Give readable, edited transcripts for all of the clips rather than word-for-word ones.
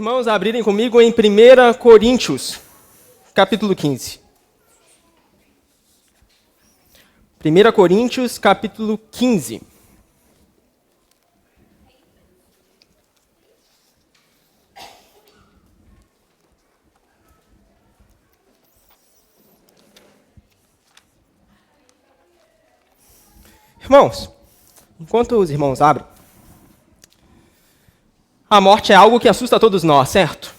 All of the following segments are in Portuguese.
irmãos abrirem comigo em 1 Coríntios, capítulo 15. 1 Coríntios, capítulo 15. Irmãos, enquanto os irmãos abrem, a morte é algo que assusta todos nós, certo?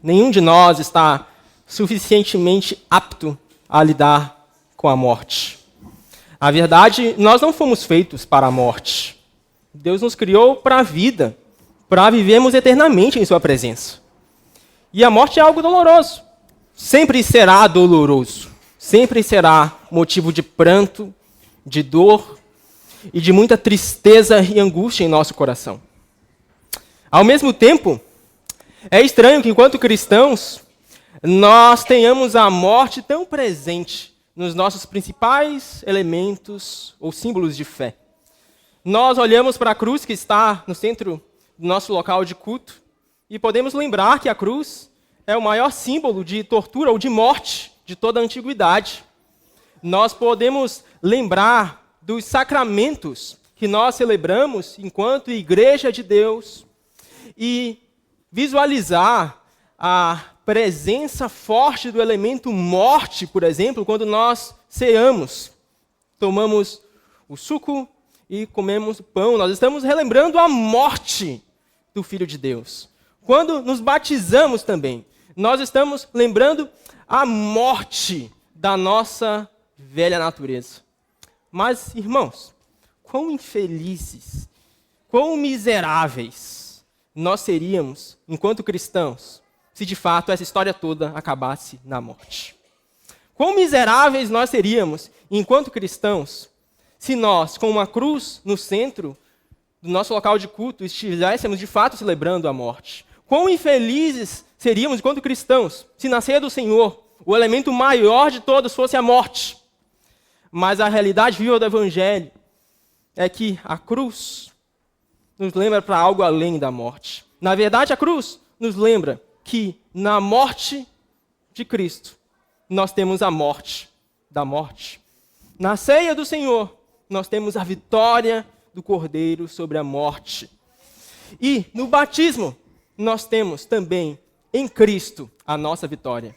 Nenhum de nós está suficientemente apto a lidar com a morte. A verdade, nós não fomos feitos para a morte. Deus nos criou para a vida, para vivermos eternamente em sua presença. E a morte é algo doloroso. Sempre será doloroso. Sempre será motivo de pranto, de dor e de muita tristeza e angústia em nosso coração. Ao mesmo tempo, é estranho que, enquanto cristãos, nós tenhamos a morte tão presente nos nossos principais elementos ou símbolos de fé. Nós olhamos para a cruz que está no centro do nosso local de culto e podemos lembrar que a cruz é o maior símbolo de tortura ou de morte de toda a antiguidade. Nós podemos lembrar dos sacramentos que nós celebramos enquanto Igreja de Deus e visualizar a presença forte do elemento morte, por exemplo, quando nós ceamos, tomamos o suco e comemos o pão. Nós estamos relembrando a morte do Filho de Deus. Quando nos batizamos também, nós estamos lembrando a morte da nossa velha natureza. Mas, irmãos, quão infelizes, quão miseráveis nós seríamos, enquanto cristãos, se de fato essa história toda acabasse na morte. Quão miseráveis nós seríamos, enquanto cristãos, se nós, com uma cruz no centro do nosso local de culto, estivéssemos de fato celebrando a morte. Quão infelizes seríamos, enquanto cristãos, se na ceia do Senhor o elemento maior de todos fosse a morte. Mas a realidade viva do Evangelho é que a cruz nos lembra para algo além da morte. Na verdade, a cruz nos lembra que na morte de Cristo, nós temos a morte da morte. Na ceia do Senhor, nós temos a vitória do Cordeiro sobre a morte. E no batismo, nós temos também em Cristo a nossa vitória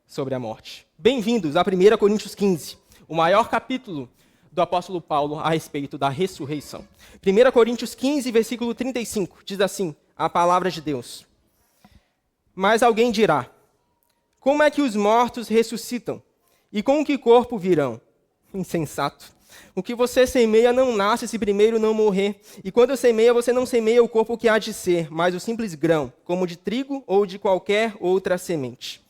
sobre a morte. Bem-vindos a 1 Coríntios 15, o maior capítulo do apóstolo Paulo a respeito da ressurreição. 1 Coríntios 15, versículo 35, diz assim, a palavra de Deus. Mas alguém dirá, como é que os mortos ressuscitam? E com que corpo virão? Insensato. O que você semeia não nasce se primeiro não morrer. E quando semeia, você não semeia o corpo que há de ser, mas o simples grão, como de trigo ou de qualquer outra semente.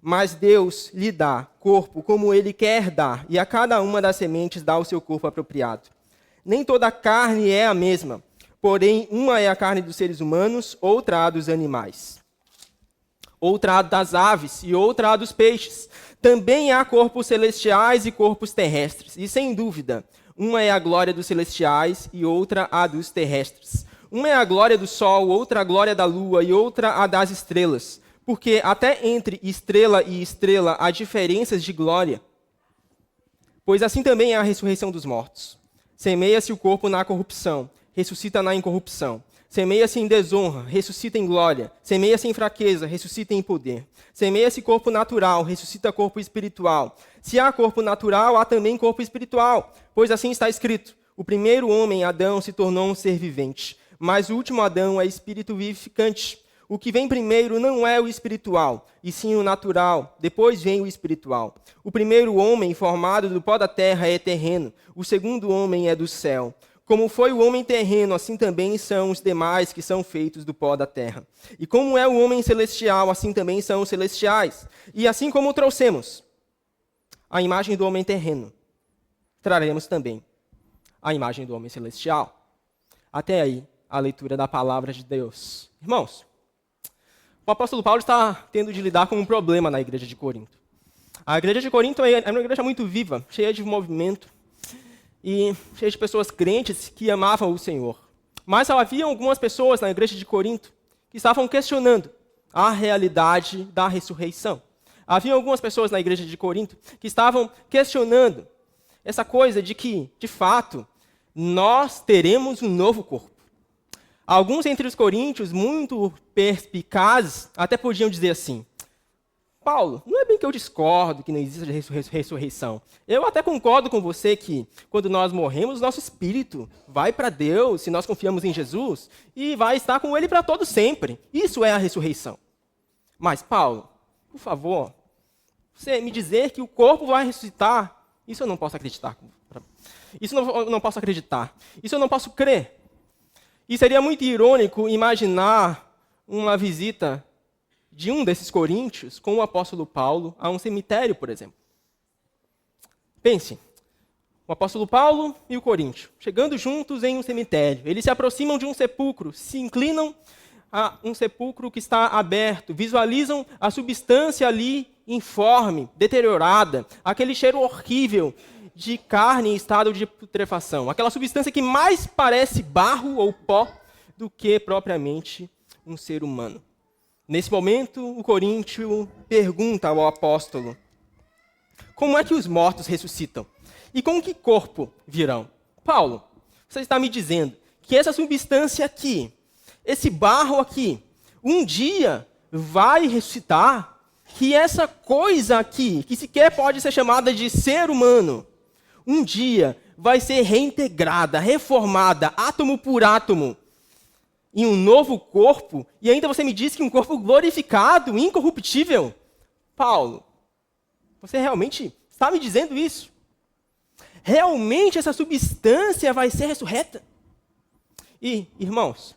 Mas Deus lhe dá corpo como Ele quer dar, e a cada uma das sementes dá o seu corpo apropriado. Nem toda a carne é a mesma, porém uma é a carne dos seres humanos, outra a dos animais. Outra a das aves e outra a dos peixes. Também há corpos celestiais e corpos terrestres. E sem dúvida, uma é a glória dos celestiais e outra a dos terrestres. Uma é a glória do sol, outra a glória da lua e outra a das estrelas. Porque até entre estrela e estrela há diferenças de glória. Pois assim também é a ressurreição dos mortos. Semeia-se o corpo na corrupção, ressuscita na incorrupção. Semeia-se em desonra, ressuscita em glória. Semeia-se em fraqueza, ressuscita em poder. Semeia-se corpo natural, ressuscita corpo espiritual. Se há corpo natural, há também corpo espiritual. Pois assim está escrito, o primeiro homem, Adão, se tornou um ser vivente. Mas o último Adão é espírito vivificante. O que vem primeiro não é o espiritual, e sim o natural. Depois vem o espiritual. O primeiro homem, formado do pó da terra, é terreno. O segundo homem é do céu. Como foi o homem terreno, assim também são os demais que são feitos do pó da terra. E como é o homem celestial, assim também são os celestiais. E assim como trouxemos a imagem do homem terreno, traremos também a imagem do homem celestial. Até aí, a leitura da palavra de Deus. Irmãos, o apóstolo Paulo está tendo de lidar com um problema na igreja de Corinto. A igreja de Corinto é uma igreja muito viva, cheia de movimento e cheia de pessoas crentes que amavam o Senhor. Mas havia algumas pessoas na igreja de Corinto que estavam questionando a realidade da ressurreição. Havia algumas pessoas na igreja de Corinto que estavam questionando essa coisa de que, de fato, nós teremos um novo corpo. Alguns entre os coríntios, muito perspicazes, até podiam dizer assim: Paulo, não é bem que eu discordo que não existe ressurreição. Eu até concordo com você que, quando nós morremos, nosso espírito vai para Deus, se nós confiamos em Jesus, e vai estar com Ele para todo sempre. Isso é a ressurreição. Mas, Paulo, por favor, você me dizer que o corpo vai ressuscitar, isso eu não posso acreditar. Isso eu não posso acreditar. Isso eu não posso crer. E seria muito irônico imaginar uma visita de um desses coríntios com o apóstolo Paulo a um cemitério, por exemplo. Pense, o apóstolo Paulo e o coríntio, chegando juntos em um cemitério. Eles se aproximam de um sepulcro, se inclinam a um sepulcro que está aberto, visualizam a substância ali informe, deteriorada, aquele cheiro horrível de carne em estado de putrefação, aquela substância que mais parece barro ou pó do que propriamente um ser humano. Nesse momento, o coríntio pergunta ao apóstolo: como é que os mortos ressuscitam? E com que corpo virão? Paulo, você está me dizendo que essa substância aqui, esse barro aqui, um dia vai ressuscitar? Que essa coisa aqui, que sequer pode ser chamada de ser humano, um dia vai ser reintegrada, reformada, átomo por átomo, em um novo corpo, e ainda você me diz que um corpo glorificado, incorruptível? Paulo, você realmente está me dizendo isso? Realmente essa substância vai ser ressurreta? E, irmãos,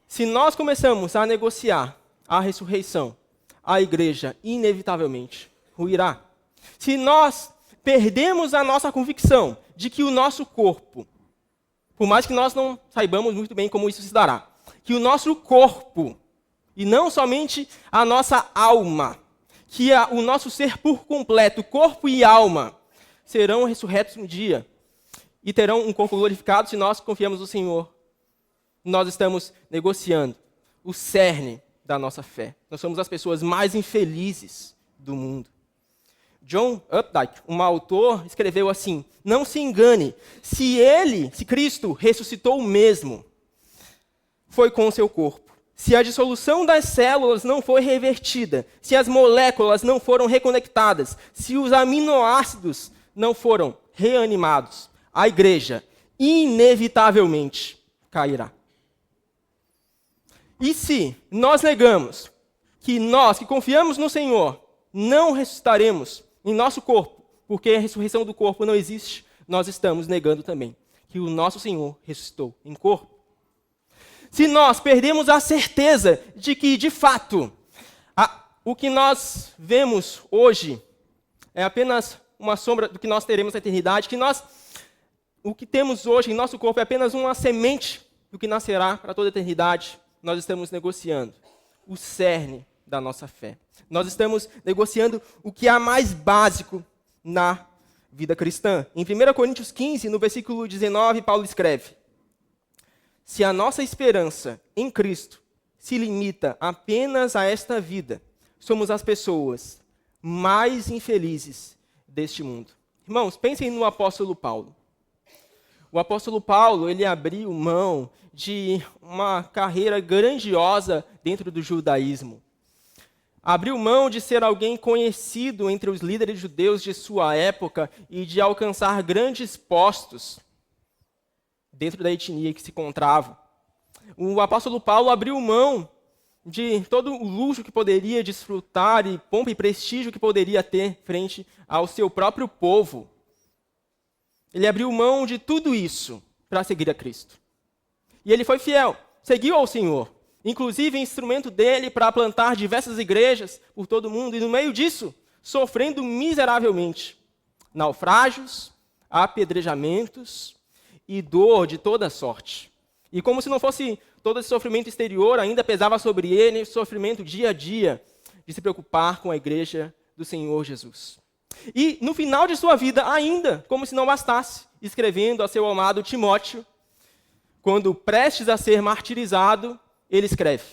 se nós começamos a negociar a ressurreição, a igreja inevitavelmente ruirá. Se nós perdemos a nossa convicção de que o nosso corpo, por mais que nós não saibamos muito bem como isso se dará, que o nosso corpo, e não somente a nossa alma, que o nosso ser por completo, corpo e alma, serão ressurretos um dia e terão um corpo glorificado se nós confiamos no Senhor. Nós estamos negociando o cerne da nossa fé. Nós somos as pessoas mais infelizes do mundo. John Updike, um autor, escreveu assim: não se engane, se Cristo ressuscitou mesmo, foi com o seu corpo. Se a dissolução das células não foi revertida, se as moléculas não foram reconectadas, se os aminoácidos não foram reanimados, a igreja inevitavelmente cairá. E se nós negamos que nós, que confiamos no Senhor, não ressuscitaremos em nosso corpo, porque a ressurreição do corpo não existe, nós estamos negando também que o nosso Senhor ressuscitou em corpo. Se nós perdemos a certeza de que, de fato, o que nós vemos hoje é apenas uma sombra do que nós teremos na eternidade, o que temos hoje em nosso corpo é apenas uma semente do que nascerá para toda a eternidade, nós estamos negociando o cerne da nossa fé. Nós estamos negociando o que há mais básico na vida cristã. Em 1 Coríntios 15, no versículo 19, Paulo escreve: se a nossa esperança em Cristo se limita apenas a esta vida, somos as pessoas mais infelizes deste mundo. Irmãos, pensem no apóstolo Paulo. O apóstolo Paulo, ele abriu mão de uma carreira grandiosa dentro do judaísmo. Abriu mão de ser alguém conhecido entre os líderes judeus de sua época e de alcançar grandes postos dentro da etnia que se encontrava. O apóstolo Paulo abriu mão de todo o luxo que poderia desfrutar e pompa e prestígio que poderia ter frente ao seu próprio povo. Ele abriu mão de tudo isso para seguir a Cristo. E ele foi fiel, seguiu ao Senhor. Inclusive, instrumento dele para plantar diversas igrejas por todo o mundo. E no meio disso, sofrendo miseravelmente naufrágios, apedrejamentos e dor de toda sorte. E como se não fosse todo esse sofrimento exterior, ainda pesava sobre ele o sofrimento dia a dia de se preocupar com a igreja do Senhor Jesus. E no final de sua vida, ainda, como se não bastasse, escrevendo a seu amado Timóteo, quando prestes a ser martirizado, ele escreve: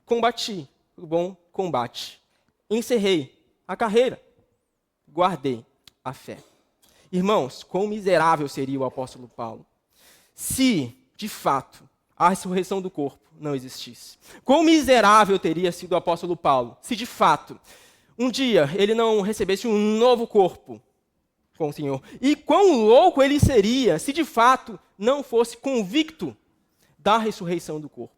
combati o bom combate, encerrei a carreira, guardei a fé. Irmãos, quão miserável seria o apóstolo Paulo se, de fato, a ressurreição do corpo não existisse. Quão miserável teria sido o apóstolo Paulo se, de fato, um dia ele não recebesse um novo corpo com o Senhor. E quão louco ele seria se, de fato, não fosse convicto da ressurreição do corpo.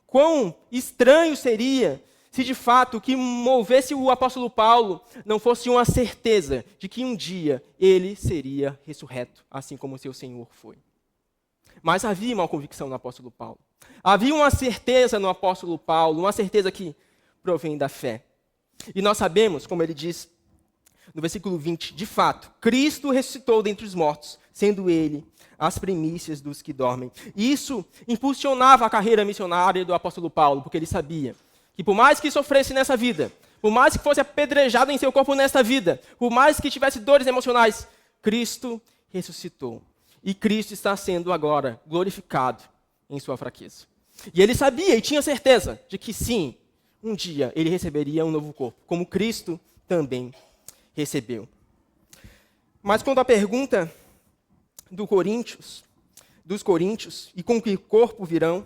Quão estranho seria se, de fato, o que movesse o apóstolo Paulo não fosse uma certeza de que um dia ele seria ressurreto, assim como o seu Senhor foi. Mas havia uma convicção no apóstolo Paulo. Havia uma certeza no apóstolo Paulo, uma certeza que provém da fé. E nós sabemos, como ele diz no versículo 20, de fato, Cristo ressuscitou dentre os mortos, sendo ele as primícias dos que dormem. E isso impulsionava a carreira missionária do apóstolo Paulo, porque ele sabia que por mais que sofresse nessa vida, por mais que fosse apedrejado em seu corpo nesta vida, por mais que tivesse dores emocionais, Cristo ressuscitou. E Cristo está sendo agora glorificado em sua fraqueza. E ele sabia e tinha certeza de que sim, um dia ele receberia um novo corpo, como Cristo também recebeu. Mas quando a pergunta dos coríntios, e com que corpo virão,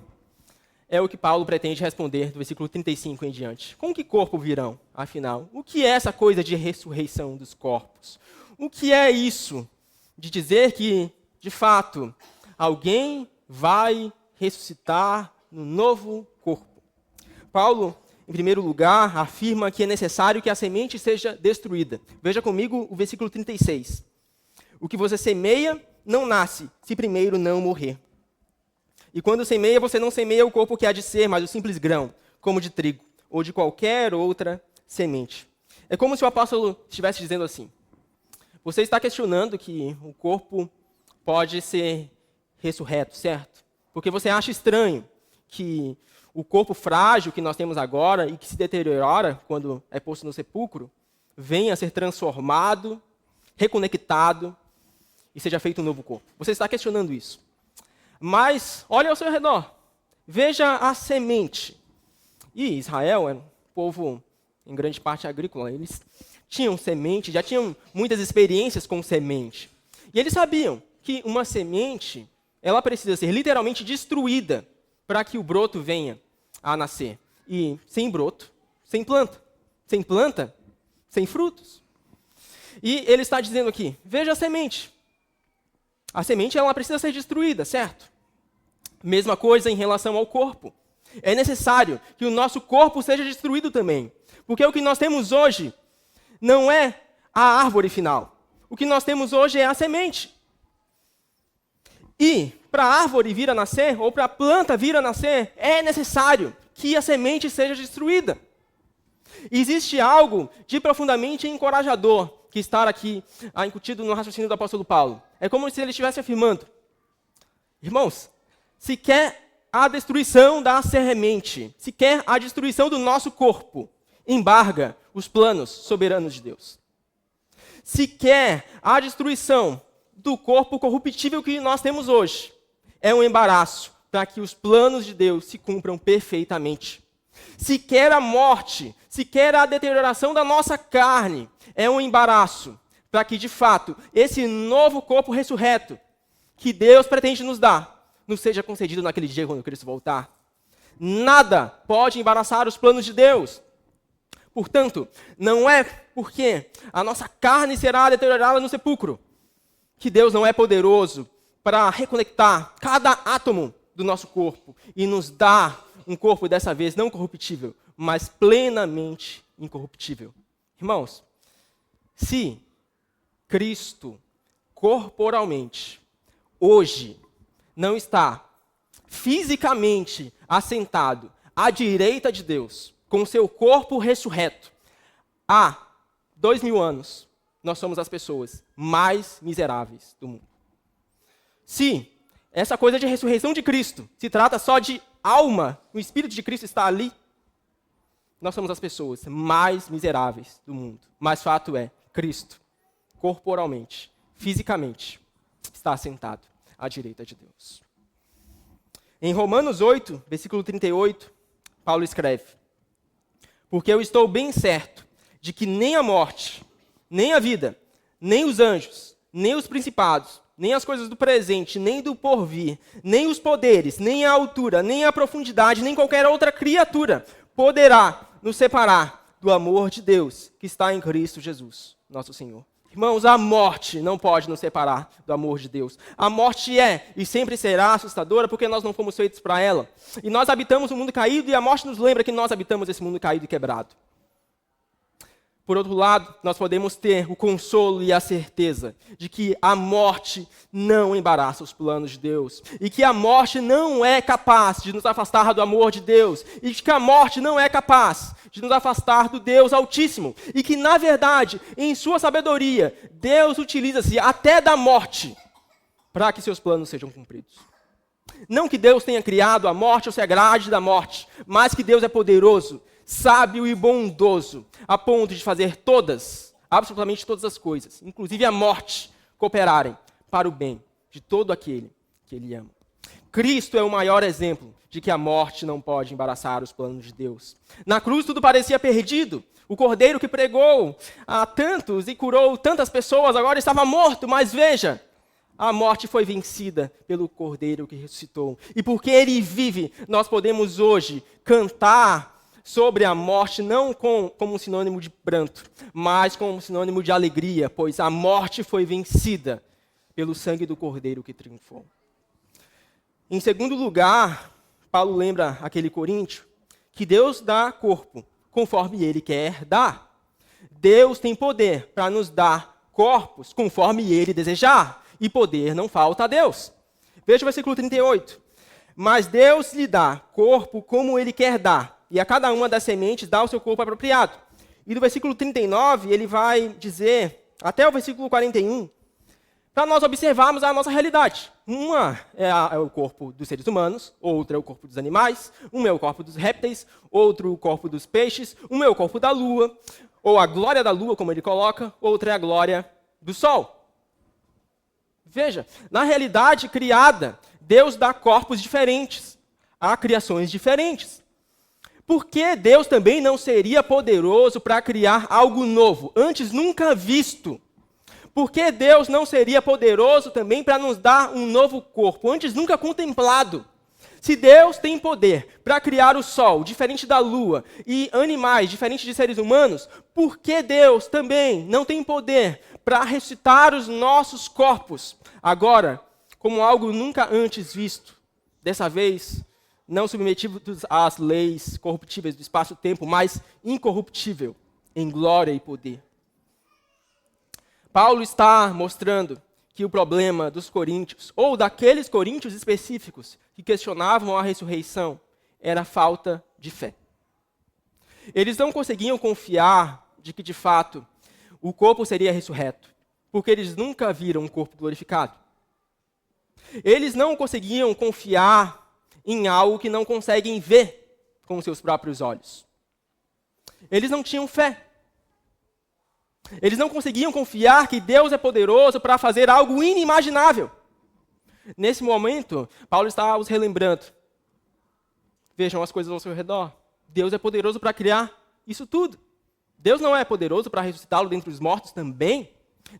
é o que Paulo pretende responder do versículo 35 em diante. Com que corpo virão, afinal? O que é essa coisa de ressurreição dos corpos? O que é isso de dizer que, de fato, alguém vai ressuscitar no novo corpo? Paulo, em primeiro lugar, afirma que é necessário que a semente seja destruída. Veja comigo o versículo 36. O que você semeia não nasce, se primeiro não morrer. E quando semeia, você não semeia o corpo que há de ser, mas o simples grão, como de trigo, ou de qualquer outra semente. É como se o apóstolo estivesse dizendo assim: você está questionando que o corpo pode ser ressurreto, certo? Porque você acha estranho que o corpo frágil que nós temos agora e que se deteriora quando é posto no sepulcro, venha a ser transformado, reconectado e seja feito um novo corpo. Você está questionando isso. Mas olhe ao seu redor, veja a semente. E Israel era um povo, em grande parte, agrícola. Eles tinham semente, já tinham muitas experiências com semente. E eles sabiam que uma semente, ela precisa ser literalmente destruída para que o broto venha a nascer. E sem broto, sem planta. Sem planta, sem frutos. E ele está dizendo aqui, veja a semente. A semente ela precisa ser destruída, certo? Mesma coisa em relação ao corpo. É necessário que o nosso corpo seja destruído também. Porque o que nós temos hoje não é a árvore final. O que nós temos hoje é a semente. E para a árvore vir a nascer, ou para a planta vir a nascer, é necessário que a semente seja destruída. Existe algo de profundamente encorajador que está aqui incutido no raciocínio do apóstolo Paulo. É como se ele estivesse afirmando: irmãos, se quer a destruição da semente, se quer a destruição do nosso corpo, embarga os planos soberanos de Deus. Se quer a destruição do corpo corruptível que nós temos hoje, é um embaraço para que os planos de Deus se cumpram perfeitamente. Se quer a morte, se quer a deterioração da nossa carne, é um embaraço para que, de fato, esse novo corpo ressurreto que Deus pretende nos dar, nos seja concedido naquele dia quando Cristo voltar. Nada pode embaraçar os planos de Deus. Portanto, não é porque a nossa carne será deteriorada no sepulcro que Deus não é poderoso para reconectar cada átomo do nosso corpo e nos dar um corpo dessa vez não corruptível, mas plenamente incorruptível. Irmãos, se Cristo corporalmente hoje não está fisicamente assentado à direita de Deus, com seu corpo ressurreto, há 2000 anos, nós somos as pessoas mais miseráveis do mundo. Se essa coisa de ressurreição de Cristo se trata só de alma, o Espírito de Cristo está ali, nós somos as pessoas mais miseráveis do mundo. Mas fato é, Cristo, corporalmente, fisicamente, está assentado à direita de Deus. Em Romanos 8, versículo 38, Paulo escreve: porque eu estou bem certo de que nem a morte, nem a vida, nem os anjos, nem os principados, nem as coisas do presente, nem do porvir, nem os poderes, nem a altura, nem a profundidade, nem qualquer outra criatura poderá nos separar do amor de Deus que está em Cristo Jesus, nosso Senhor. Irmãos, a morte não pode nos separar do amor de Deus. A morte é e sempre será assustadora porque nós não fomos feitos para ela. E nós habitamos um mundo caído e a morte nos lembra que nós habitamos esse mundo caído e quebrado. Por outro lado, nós podemos ter o consolo e a certeza de que a morte não embaraça os planos de Deus. E que a morte não é capaz de nos afastar do amor de Deus. E que a morte não é capaz de nos afastar do Deus Altíssimo. E que, na verdade, em sua sabedoria, Deus utiliza-se até da morte para que seus planos sejam cumpridos. Não que Deus tenha criado a morte ou se agrade da morte, mas que Deus é poderoso, sábio e bondoso, a ponto de fazer todas, absolutamente todas as coisas, inclusive a morte, cooperarem para o bem de todo aquele que Ele ama. Cristo é o maior exemplo de que a morte não pode embaraçar os planos de Deus. Na cruz tudo parecia perdido. O cordeiro que pregou a tantos e curou tantas pessoas agora estava morto, mas veja, a morte foi vencida pelo cordeiro que ressuscitou. E porque Ele vive, nós podemos hoje cantar sobre a morte, não como um sinônimo de pranto, mas como um sinônimo de alegria, pois a morte foi vencida pelo sangue do Cordeiro que triunfou. Em segundo lugar, Paulo lembra aquele coríntio que Deus dá corpo conforme Ele quer dar. Deus tem poder para nos dar corpos conforme Ele desejar, e poder não falta a Deus. Veja o versículo 38. Mas Deus lhe dá corpo como Ele quer dar, e a cada uma das sementes dá o seu corpo apropriado. E do versículo 39, ele vai dizer, até o versículo 41, para nós observarmos a nossa realidade. Uma é o corpo dos seres humanos, outra é o corpo dos animais, uma é o corpo dos répteis, outro o corpo dos peixes, uma é o corpo da lua, ou a glória da lua, como ele coloca, outra é a glória do sol. Veja, na realidade criada, Deus dá corpos diferentes, há criações diferentes. Por que Deus também não seria poderoso para criar algo novo, antes nunca visto? Por que Deus não seria poderoso também para nos dar um novo corpo, antes nunca contemplado? Se Deus tem poder para criar o sol, diferente da lua, e animais, diferentes de seres humanos, por que Deus também não tem poder para ressuscitar os nossos corpos, agora, como algo nunca antes visto? Dessa vez, não submetidos às leis corruptíveis do espaço-tempo, mas incorruptível, em glória e poder. Paulo está mostrando que o problema dos coríntios, ou daqueles coríntios específicos que questionavam a ressurreição, era a falta de fé. Eles não conseguiam confiar de que, de fato, o corpo seria ressurreto, porque eles nunca viram um corpo glorificado. Eles não conseguiam confiar em algo que não conseguem ver com seus próprios olhos. Eles não tinham fé. Eles não conseguiam confiar que Deus é poderoso para fazer algo inimaginável. Nesse momento, Paulo está os relembrando. Vejam as coisas ao seu redor. Deus é poderoso para criar isso tudo. Deus não é poderoso para ressuscitá-lo dentre os mortos também?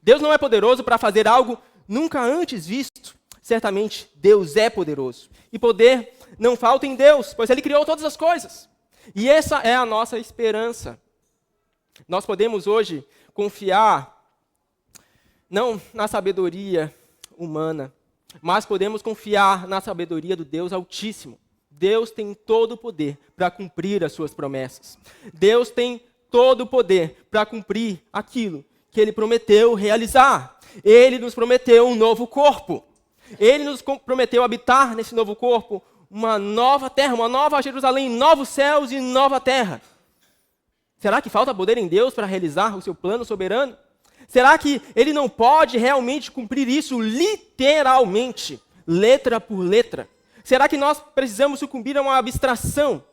Deus não é poderoso para fazer algo nunca antes visto? Certamente, Deus é poderoso. E poder não falta em Deus, pois Ele criou todas as coisas. E essa é a nossa esperança. Nós podemos hoje confiar, não na sabedoria humana, mas podemos confiar na sabedoria do Deus Altíssimo. Deus tem todo o poder para cumprir as suas promessas. Deus tem todo o poder para cumprir aquilo que Ele prometeu realizar. Ele nos prometeu um novo corpo. Ele nos prometeu habitar nesse novo corpo uma nova terra, uma nova Jerusalém, novos céus e nova terra. Será que falta poder em Deus para realizar o seu plano soberano? Será que Ele não pode realmente cumprir isso literalmente, letra por letra? Será que nós precisamos sucumbir a uma abstração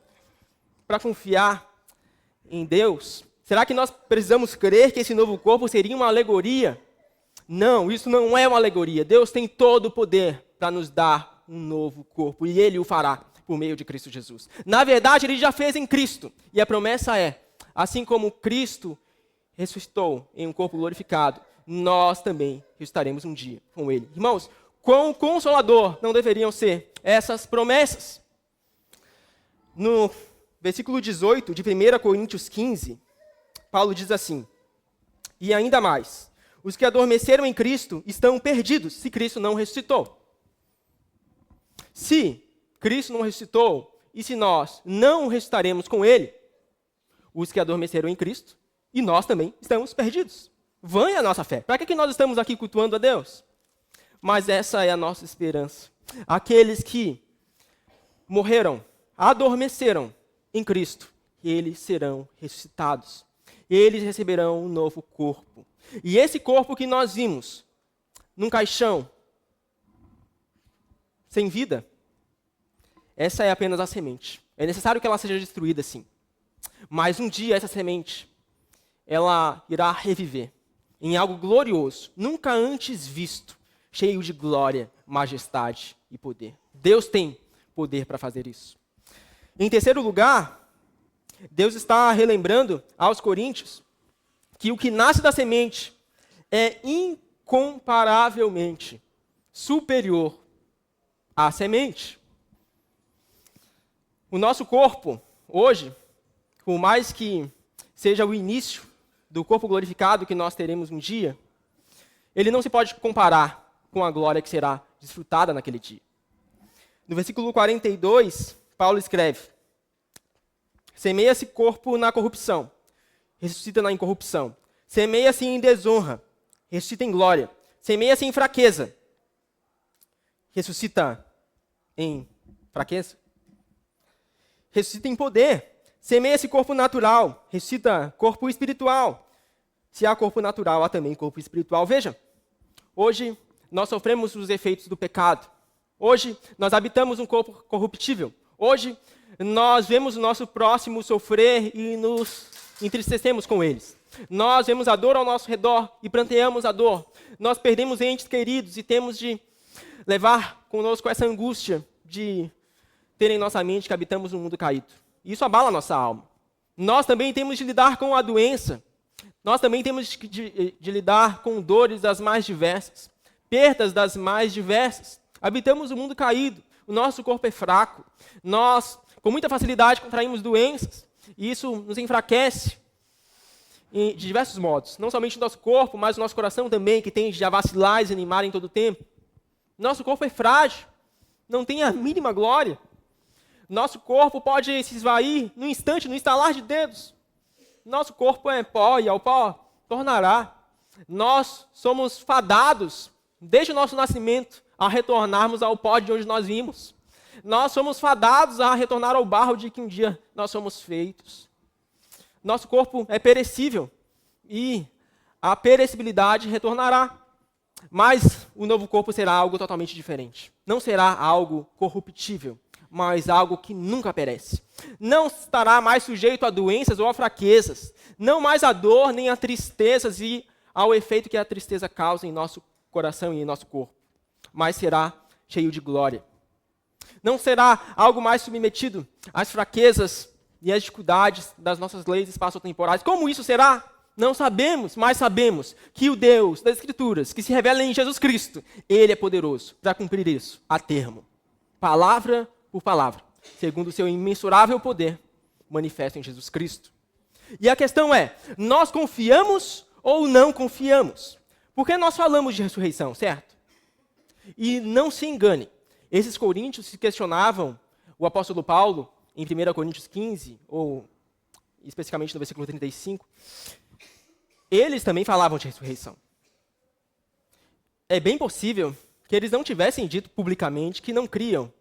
para confiar em Deus? Será que nós precisamos crer que esse novo corpo seria uma alegoria? Não, isso não é uma alegoria. Deus tem todo o poder para nos dar um novo corpo, e Ele o fará, por meio de Cristo Jesus. Na verdade, ele já fez em Cristo. E a promessa é, assim como Cristo ressuscitou em um corpo glorificado, nós também ressuscitaremos um dia com ele. Irmãos, quão consolador não deveriam ser essas promessas? No versículo 18 de 1 Coríntios 15, Paulo diz assim: e ainda mais, os que adormeceram em Cristo estão perdidos, se Cristo não ressuscitou. Se Cristo não ressuscitou, e se nós não ressuscitaremos com ele, os que adormeceram em Cristo, e nós também estamos perdidos. Vã é a nossa fé. Para que nós estamos aqui cultuando a Deus? Mas essa é a nossa esperança. Aqueles que morreram, adormeceram em Cristo, eles serão ressuscitados. Eles receberão um novo corpo. E esse corpo que nós vimos num caixão, sem vida, essa é apenas a semente. É necessário que ela seja destruída, sim. Mas um dia essa semente, ela irá reviver em algo glorioso, nunca antes visto, cheio de glória, majestade e poder. Deus tem poder para fazer isso. Em terceiro lugar, Deus está relembrando aos coríntios que o que nasce da semente é incomparavelmente superior à semente. O nosso corpo, hoje, por mais que seja o início do corpo glorificado que nós teremos um dia, ele não se pode comparar com a glória que será desfrutada naquele dia. No versículo 42, Paulo escreve: semeia-se corpo na corrupção, ressuscita na incorrupção. Semeia-se em desonra, ressuscita em glória. Semeia-se em fraqueza, ressuscita em fraqueza. Ressuscita em poder. Semeia-se corpo natural, ressuscita corpo espiritual. Se há corpo natural, há também corpo espiritual. Veja, hoje nós sofremos os efeitos do pecado. Hoje nós habitamos um corpo corruptível. Hoje nós vemos o nosso próximo sofrer e nos entristecemos com eles. Nós vemos a dor ao nosso redor e pranteamos a dor. Nós perdemos entes queridos e temos de levar conosco essa angústia de ter em nossa mente que habitamos um mundo caído. Isso abala a nossa alma. Nós também temos de lidar com a doença. Nós também temos de lidar com dores das mais diversas, perdas das mais diversas. Habitamos um mundo caído. O nosso corpo é fraco. Nós, com muita facilidade, contraímos doenças. E isso nos enfraquece de diversos modos. Não somente o nosso corpo, mas o nosso coração também, que tende a vacilar e desanimar em todo o tempo. Nosso corpo é frágil. Não tem a mínima glória. Nosso corpo pode se esvair no instante, no estalar de dedos. Nosso corpo é pó e ao pó tornará. Nós somos fadados, desde o nosso nascimento, a retornarmos ao pó de onde nós vimos. Nós somos fadados a retornar ao barro de que um dia nós somos feitos. Nosso corpo é perecível e a perecibilidade retornará. Mas o novo corpo será algo totalmente diferente. Não será algo corruptível, mas algo que nunca perece. Não estará mais sujeito a doenças ou a fraquezas. Não mais a dor, nem a tristezas e ao efeito que a tristeza causa em nosso coração e em nosso corpo. Mas será cheio de glória. Não será algo mais submetido às fraquezas e às dificuldades das nossas leis espaço-temporais. Como isso será? Não sabemos, mas sabemos que o Deus das Escrituras, que se revela em Jesus Cristo, Ele é poderoso para cumprir isso a termo. Palavra por palavra, segundo o seu imensurável poder, manifesto em Jesus Cristo. E a questão é, nós confiamos ou não confiamos? Porque nós falamos de ressurreição, certo? E não se engane, esses coríntios se questionavam o apóstolo Paulo, em 1 Coríntios 15, ou especificamente no versículo 35, eles também falavam de ressurreição. É bem possível que eles não tivessem dito publicamente que não criam.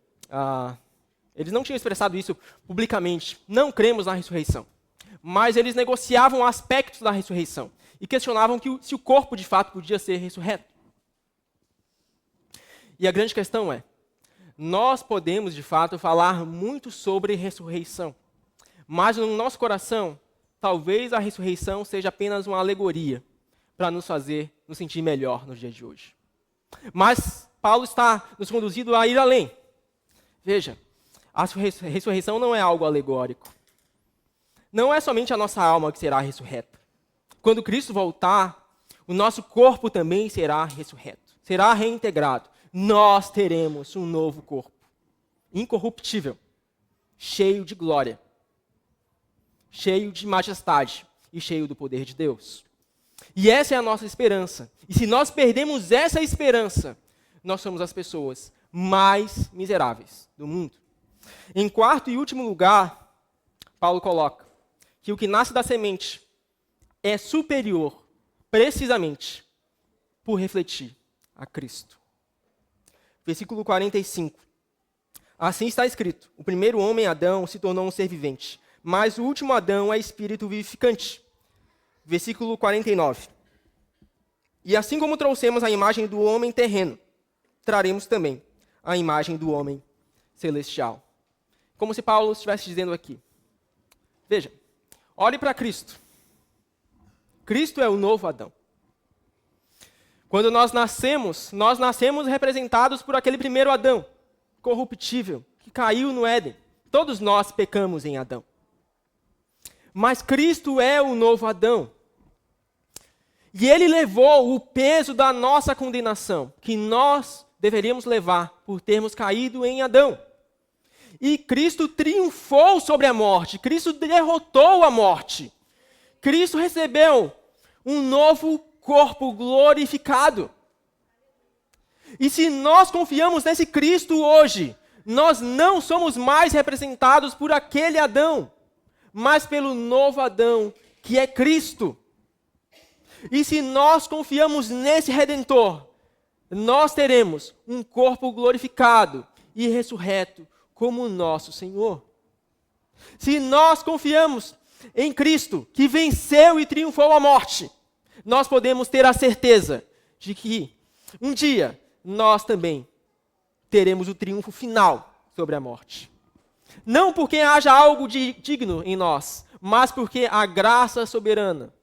Eles não tinham expressado isso publicamente. Não cremos na ressurreição. Mas eles negociavam aspectos da ressurreição e questionavam se o corpo de fato podia ser ressurreto. E a grande questão é, nós podemos de fato falar muito sobre ressurreição, mas no nosso coração, talvez a ressurreição seja apenas uma alegoria para nos fazer nos sentir melhor no dia de hoje. Mas Paulo está nos conduzindo a ir além. Veja, a ressurreição não é algo alegórico. Não é somente a nossa alma que será ressurreta. Quando Cristo voltar, o nosso corpo também será ressurreto, será reintegrado. Nós teremos um novo corpo, incorruptível, cheio de glória, cheio de majestade e cheio do poder de Deus. E essa é a nossa esperança. E se nós perdemos essa esperança, nós somos as pessoas mais miseráveis do mundo. Em quarto e último lugar, Paulo coloca que o que nasce da semente é superior, precisamente, por refletir a Cristo. Versículo 45. Assim está escrito: o primeiro homem, Adão, se tornou um ser vivente, mas o último Adão é espírito vivificante. Versículo 49. E assim como trouxemos a imagem do homem terreno, traremos também a imagem do homem celestial. Como se Paulo estivesse dizendo aqui. Veja, olhe para Cristo. Cristo é o novo Adão. Quando nós nascemos representados por aquele primeiro Adão, corruptível, que caiu no Éden. Todos nós pecamos em Adão. Mas Cristo é o novo Adão. E ele levou o peso da nossa condenação, que nós deveríamos levar por termos caído em Adão. E Cristo triunfou sobre a morte. Cristo derrotou a morte. Cristo recebeu um novo corpo glorificado. E se nós confiamos nesse Cristo hoje, nós não somos mais representados por aquele Adão, mas pelo novo Adão, que é Cristo. E se nós confiamos nesse Redentor, nós teremos um corpo glorificado e ressurreto como o nosso Senhor. Se nós confiamos em Cristo, que venceu e triunfou a morte, nós podemos ter a certeza de que um dia nós também teremos o triunfo final sobre a morte. Não porque haja algo digno em nós, mas porque a graça soberana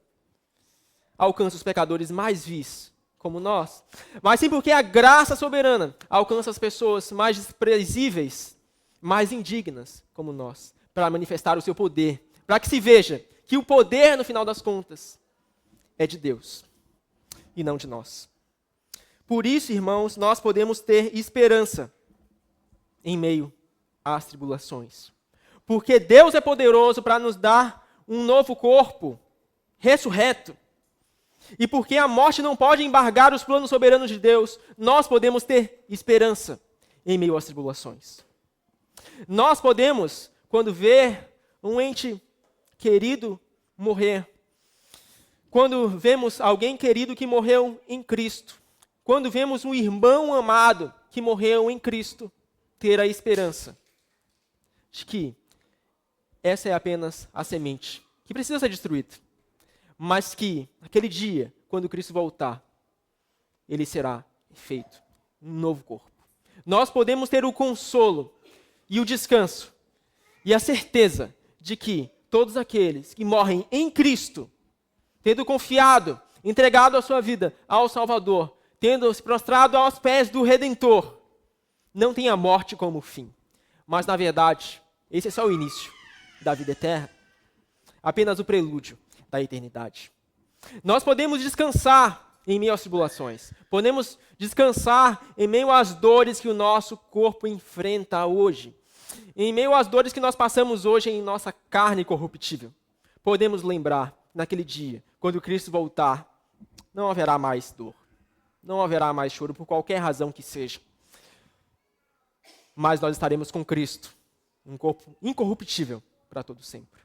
alcança os pecadores mais vis, como nós. Mas sim porque a graça soberana alcança as pessoas mais desprezíveis, mais indignas, como nós, para manifestar o seu poder, para que se veja que o poder, no final das contas, é de Deus e não de nós. Por isso, irmãos, nós podemos ter esperança em meio às tribulações. Porque Deus é poderoso para nos dar um novo corpo ressurreto. E porque a morte não pode embargar os planos soberanos de Deus, nós podemos ter esperança em meio às tribulações. Nós podemos, quando ver um ente querido morrer, quando vemos alguém querido que morreu em Cristo, quando vemos um irmão amado que morreu em Cristo, ter a esperança de que essa é apenas a semente que precisa ser destruída, mas que aquele dia, quando Cristo voltar, ele será feito um novo corpo. Nós podemos ter o consolo e o descanso e a certeza de que todos aqueles que morrem em Cristo, tendo confiado, entregado a sua vida ao Salvador, tendo se prostrado aos pés do Redentor, não tem a morte como fim. Mas, na verdade, esse é só o início da vida eterna, apenas o prelúdio da eternidade. Nós podemos descansar em meio às tribulações, podemos descansar em meio às dores que o nosso corpo enfrenta hoje, em meio às dores que nós passamos hoje em nossa carne corruptível. Podemos lembrar, naquele dia, quando Cristo voltar, não haverá mais dor, não haverá mais choro, por qualquer razão que seja. Mas nós estaremos com Cristo, um corpo incorruptível para todo sempre.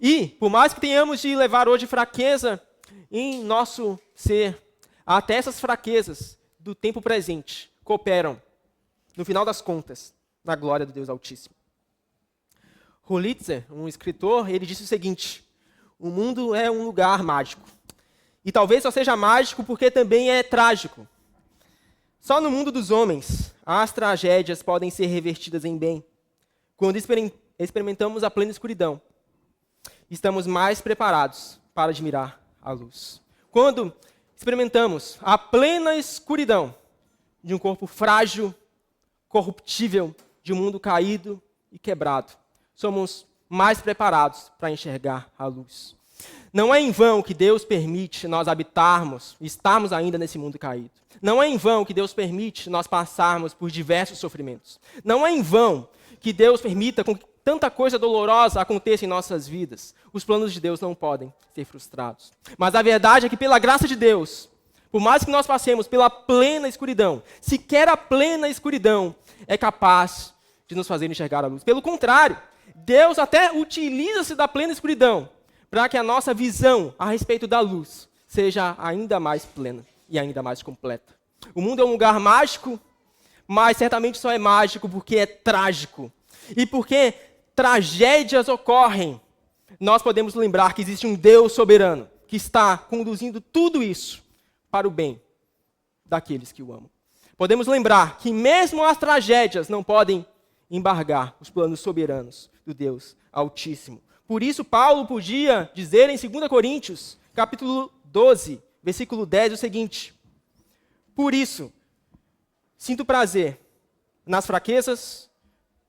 E, por mais que tenhamos de levar hoje fraqueza em nosso ser, até essas fraquezas do tempo presente cooperam, no final das contas, na glória do Deus Altíssimo. Holitzer, um escritor, ele disse o seguinte: o mundo é um lugar mágico. E talvez só seja mágico porque também é trágico. Só no mundo dos homens, as tragédias podem ser revertidas em bem. Quando experimentamos a plena escuridão, estamos mais preparados para admirar a luz. Quando experimentamos a plena escuridão de um corpo frágil, corruptível, de um mundo caído e quebrado, somos mais preparados para enxergar a luz. Não é em vão que Deus permite nós habitarmos e estarmos ainda nesse mundo caído. Não é em vão que Deus permite nós passarmos por diversos sofrimentos. Não é em vão que Deus permita que tanta coisa dolorosa aconteça em nossas vidas. Os planos de Deus não podem ser frustrados. Mas a verdade é que, pela graça de Deus, por mais que nós passemos pela plena escuridão, sequer a plena escuridão é capaz de nos fazer enxergar a luz. Pelo contrário, Deus até utiliza-se da plena escuridão para que a nossa visão a respeito da luz seja ainda mais plena e ainda mais completa. O mundo é um lugar mágico, mas certamente só é mágico porque é trágico. E porque tragédias ocorrem, nós podemos lembrar que existe um Deus soberano que está conduzindo tudo isso para o bem daqueles que o amam. Podemos lembrar que mesmo as tragédias não podem embargar os planos soberanos do Deus Altíssimo. Por isso, Paulo podia dizer em 2 Coríntios, capítulo 12, versículo 10, o seguinte: por isso, sinto prazer nas fraquezas,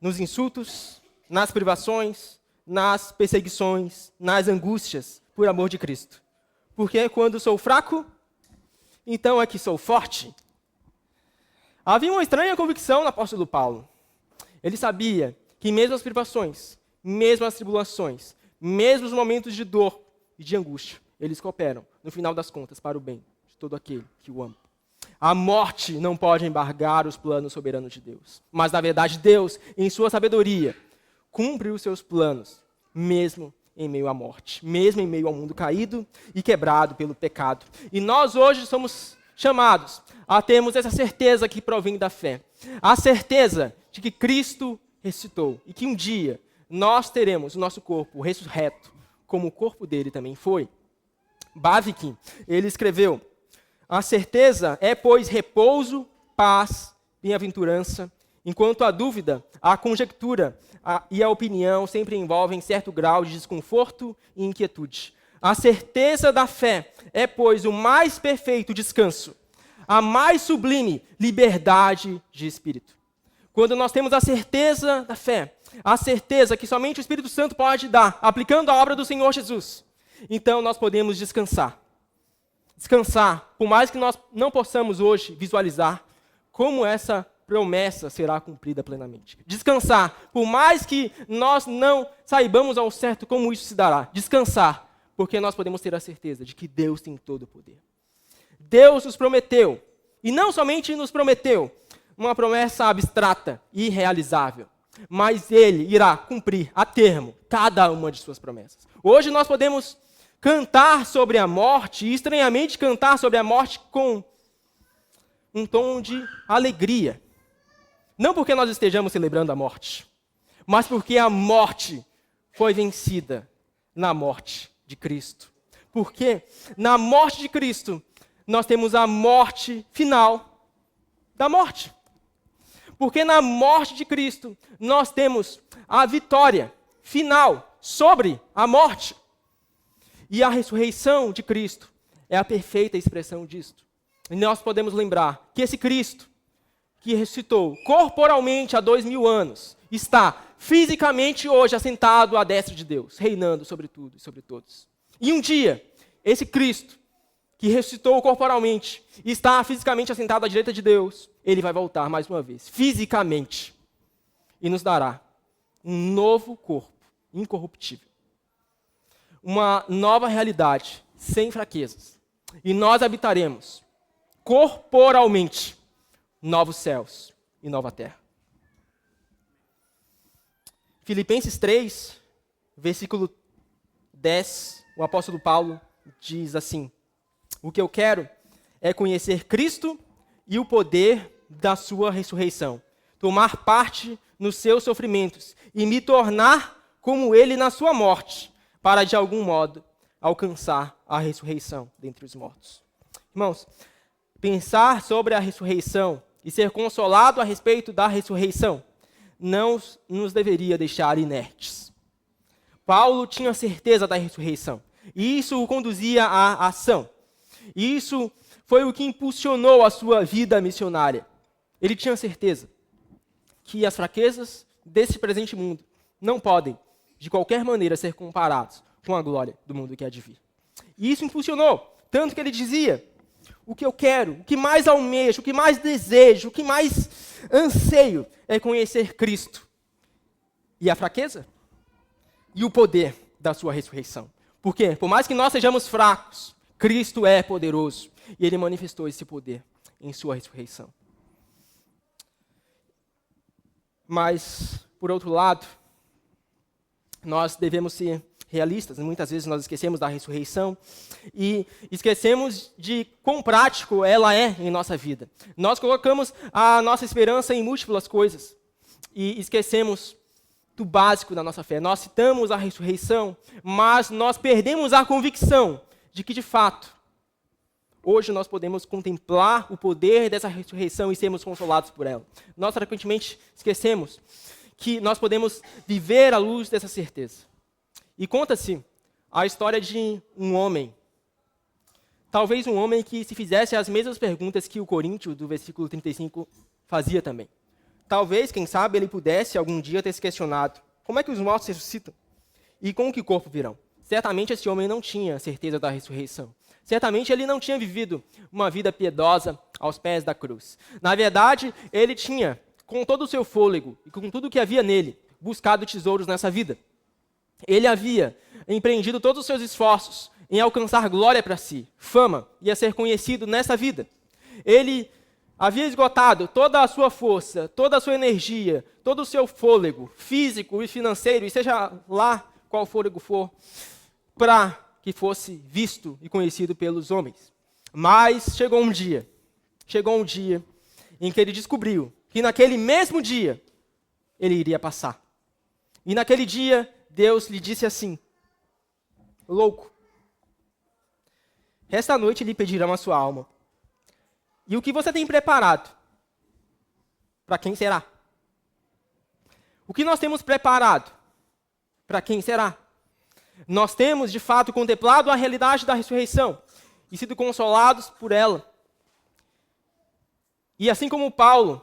nos insultos, nas privações, nas perseguições, nas angústias, por amor de Cristo. Porque quando sou fraco, então é que sou forte. Havia uma estranha convicção no apóstolo Paulo. Ele sabia que mesmo as privações, mesmo as tribulações, mesmo os momentos de dor e de angústia, eles cooperam, no final das contas, para o bem de todo aquele que o ama. A morte não pode embargar os planos soberanos de Deus. Mas, na verdade, Deus, em sua sabedoria, cumpre os seus planos, mesmo em meio à morte, mesmo em meio ao mundo caído e quebrado pelo pecado. E nós hoje somos chamados a termos essa certeza que provém da fé. A certeza de que Cristo ressuscitou e que um dia nós teremos o nosso corpo ressurreto, como o corpo dele também foi. Bavinck, ele escreveu: a certeza é, pois, repouso, paz, bem-aventurança, enquanto a dúvida, a conjectura e a opinião sempre envolvem certo grau de desconforto e inquietude. A certeza da fé é, pois, o mais perfeito descanso, a mais sublime liberdade de espírito. Quando nós temos a certeza da fé, a certeza que somente o Espírito Santo pode dar, aplicando a obra do Senhor Jesus, então nós podemos descansar. Descansar, por mais que nós não possamos hoje visualizar como essa promessa será cumprida plenamente. Descansar, por mais que nós não saibamos ao certo como isso se dará. Descansar, porque nós podemos ter a certeza de que Deus tem todo o poder. Deus nos prometeu, e não somente nos prometeu uma promessa abstrata e irrealizável, mas Ele irá cumprir a termo cada uma de suas promessas. Hoje nós podemos cantar sobre a morte, e estranhamente cantar sobre a morte com um tom de alegria. Não porque nós estejamos celebrando a morte, mas porque a morte foi vencida na morte de Cristo. Porque na morte de Cristo, nós temos a morte final da morte. Porque na morte de Cristo, nós temos a vitória final sobre a morte. E a ressurreição de Cristo é a perfeita expressão disto. E nós podemos lembrar que esse Cristo, que ressuscitou corporalmente há 2000 anos, está fisicamente hoje assentado à destra de Deus, reinando sobre tudo e sobre todos. E um dia, esse Cristo, que ressuscitou corporalmente, e está fisicamente assentado à direita de Deus, ele vai voltar mais uma vez, fisicamente, e nos dará um novo corpo, incorruptível. Uma nova realidade, sem fraquezas. E nós habitaremos, corporalmente, novos céus e nova terra. Filipenses 3, versículo 10, o apóstolo Paulo diz assim: o que eu quero é conhecer Cristo e o poder da sua ressurreição, tomar parte nos seus sofrimentos e me tornar como ele na sua morte, para de algum modo alcançar a ressurreição dentre os mortos. Irmãos, pensar sobre a ressurreição e ser consolado a respeito da ressurreição não nos deveria deixar inertes. Paulo tinha certeza da ressurreição, e isso o conduzia à ação. E isso foi o que impulsionou a sua vida missionária. Ele tinha certeza que as fraquezas desse presente mundo não podem, de qualquer maneira, ser comparados com a glória do mundo que há de vir. E isso impulsionou, tanto que ele dizia: o que eu quero, o que mais almejo, o que mais desejo, o que mais anseio é conhecer Cristo. E a fraqueza? E o poder da sua ressurreição. Por quê? Por mais que nós sejamos fracos, Cristo é poderoso. E ele manifestou esse poder em sua ressurreição. Mas, por outro lado, nós devemos ser realistas. Muitas vezes nós esquecemos da ressurreição e esquecemos de quão prático ela é em nossa vida. Nós colocamos a nossa esperança em múltiplas coisas e esquecemos do básico da nossa fé. Nós citamos a ressurreição, mas nós perdemos a convicção de que, de fato, hoje nós podemos contemplar o poder dessa ressurreição e sermos consolados por ela. Nós frequentemente esquecemos que nós podemos viver à luz dessa certeza. E conta-se a história de um homem, talvez um homem que se fizesse as mesmas perguntas que o Coríntio, do versículo 35, fazia também. Talvez, quem sabe, ele pudesse algum dia ter se questionado: como é que os mortos ressuscitam? E com que corpo virão? Certamente esse homem não tinha certeza da ressurreição. Certamente ele não tinha vivido uma vida piedosa aos pés da cruz. Na verdade, ele tinha, com todo o seu fôlego e com tudo o que havia nele, buscado tesouros nessa vida. Ele havia empreendido todos os seus esforços em alcançar glória para si, fama, e a ser conhecido nessa vida. Ele havia esgotado toda a sua força, toda a sua energia, todo o seu fôlego físico e financeiro, e seja lá qual fôlego for, para que fosse visto e conhecido pelos homens. Mas chegou um dia em que ele descobriu que naquele mesmo dia ele iria passar. E naquele dia Deus lhe disse assim: louco, esta noite lhe pedirão a sua alma. E o que você tem preparado? Para quem será? O que nós temos preparado? Para quem será? Nós temos, de fato, contemplado a realidade da ressurreição e sido consolados por ela. E assim como Paulo,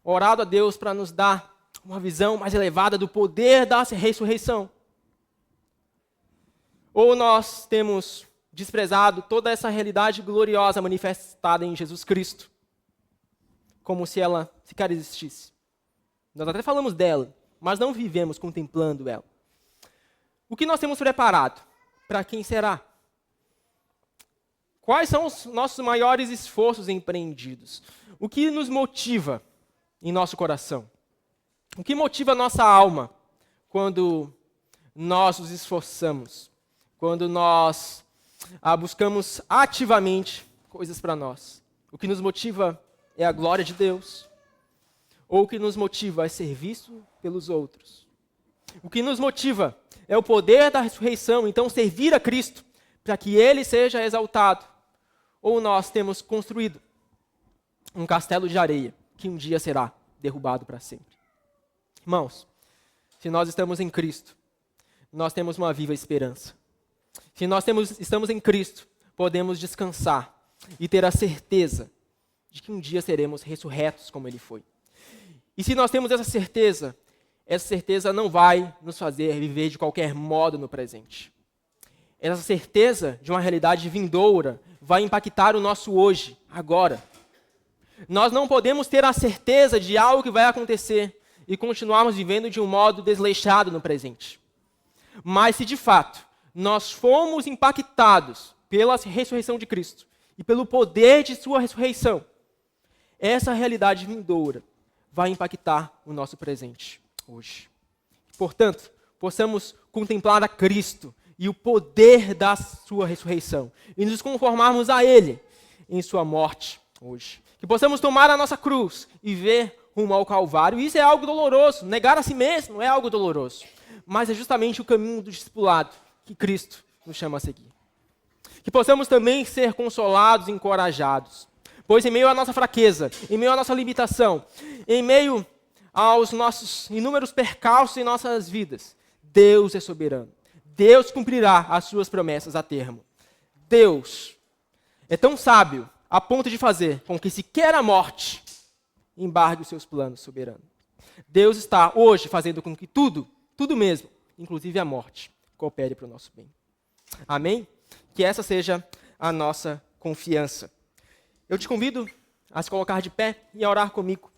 orado a Deus para nos dar uma visão mais elevada do poder da ressurreição, ou nós temos desprezado toda essa realidade gloriosa manifestada em Jesus Cristo, como se ela sequer existisse. Nós até falamos dela, mas não vivemos contemplando ela. O que nós temos preparado? Para quem será? Quais são os nossos maiores esforços empreendidos? O que nos motiva em nosso coração? O que motiva a nossa alma quando nós nos esforçamos? Quando nós buscamos ativamente coisas para nós? O que nos motiva é a glória de Deus? Ou o que nos motiva é ser visto pelos outros? O que nos motiva é o poder da ressurreição, então servir a Cristo para que Ele seja exaltado. Ou nós temos construído um castelo de areia que um dia será derrubado para sempre. Irmãos, se nós estamos em Cristo, nós temos uma viva esperança. Se nós estamos em Cristo, podemos descansar e ter a certeza de que um dia seremos ressurretos como Ele foi. E se nós temos essa certeza não vai nos fazer viver de qualquer modo no presente. Essa certeza de uma realidade vindoura vai impactar o nosso hoje, agora. Nós não podemos ter a certeza de algo que vai acontecer e continuarmos vivendo de um modo desleixado no presente. Mas se de fato nós fomos impactados pela ressurreição de Cristo e pelo poder de sua ressurreição, essa realidade vindoura vai impactar o nosso presente hoje. Portanto, possamos contemplar a Cristo e o poder da sua ressurreição e nos conformarmos a Ele em sua morte hoje. Que possamos tomar a nossa cruz e ver rumo ao Calvário. Isso é algo doloroso, negar a si mesmo é algo doloroso, mas é justamente o caminho do discipulado que Cristo nos chama a seguir. Que possamos também ser consolados e encorajados, pois em meio à nossa fraqueza, em meio à nossa limitação, em meio aos nossos inúmeros percalços em nossas vidas, Deus é soberano. Deus cumprirá as suas promessas a termo. Deus é tão sábio a ponto de fazer com que sequer a morte embargue os seus planos soberanos. Deus está hoje fazendo com que tudo mesmo, inclusive a morte, coopere para o nosso bem. Amém? Que essa seja a nossa confiança. Eu te convido a se colocar de pé e a orar comigo.